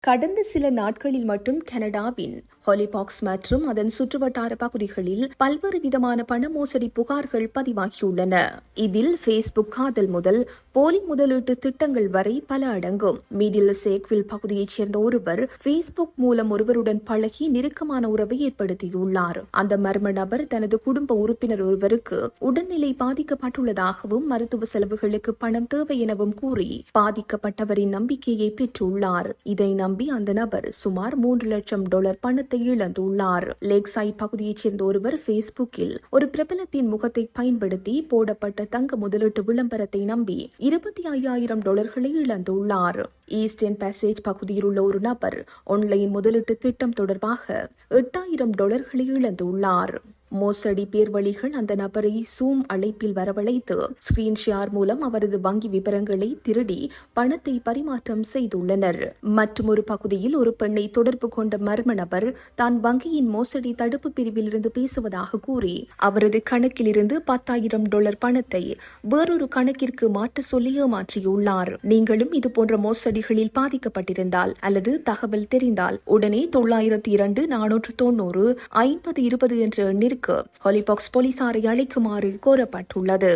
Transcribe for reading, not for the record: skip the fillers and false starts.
கடந்த சில நாட்களில் மட்டும் கனடாவின் ஹாலிபாக்ஸ் மற்றும் அதன் சுற்றுவட்டார பகுதிகளில் பல்வேறு விதமான பண மோசடி புகார்கள் பதிவாகியுள்ளன. இதில் ஃபேஸ்புக் காதல் முதல் போலி முதலீட்டு திட்டங்கள் வரை பல அடங்கும். மிடில் சேக்வில் பகுதியைச் சேர்ந்த ஒருவர் ஃபேஸ்புக் மூலம் ஒருவருடன் பழகி நெருக்கமான உறவை ஏற்படுத்தியுள்ளார். அந்த மர்ம நபர் தனது குடும்ப உறுப்பினர் ஒருவருக்கு உடல்நிலை பாதிக்கப்பட்டுள்ளதாகவும் மருத்துவ செலவுகளுக்கு பணம் தேவை எனவும் கூறி பாதிக்கப்பட்டவரின் நம்பிக்கையை பெற்றுள்ளார். இதை நம்பி அந்த நபர் சுமார் $3 லட்சம் பணத்தை இழந்துள்ளார். லேக்சைட் பகுதியைச் சேர்ந்த ஒருவர் ஃபேஸ்புக்கில் ஒரு பிரபலத்தின் முகத்தை பயன்படுத்தி போடப்பட்ட தங்க முதலீட்டு விளம்பரத்தை நம்பி $25,000 இழந்துள்ளார். ஈஸ்டர்ன் பேசேஜ் பகுதியில் உள்ள ஒரு நபர் ஆன்லைன் முதலீட்டு திட்டம் தொடர்பாக $8,000 இழந்துள்ளார். மோசடி பேர்வழிகள் அந்த நபரை சூம் அழைப்பில் வரவழைத்து ஸ்கிரீன் ஷேர் மூலம் அவரது வங்கி விவரங்களை திருடி பணத்தை பரிமாற்றம் செய்துள்ளனர். மற்றொரு பகுதியில் ஒரு பெண்ணை தொடர்பு கொண்ட மர்ம நபர் தான் வங்கியின் மோசடி தடுப்பு பிரிவில் இருந்து பேசுவதாக கூறி அவரது கணக்கில் இருந்து $10,000 பணத்தை வேறொரு கணக்கிற்கு மாற்ற சொல்லி ஏமாற்றியுள்ளார். நீங்களும் இதுபோன்ற மோசடிகளில் பாதிக்கப்பட்டிருந்தால் அல்லது தகவல் தெரிந்தால் உடனே 902-490-5020 என்ற எண்ணிற்கு ஹாலிபாக்ஸ் போலீசாரை அழைக்குமாறு கோரப்பட்டுள்ளது.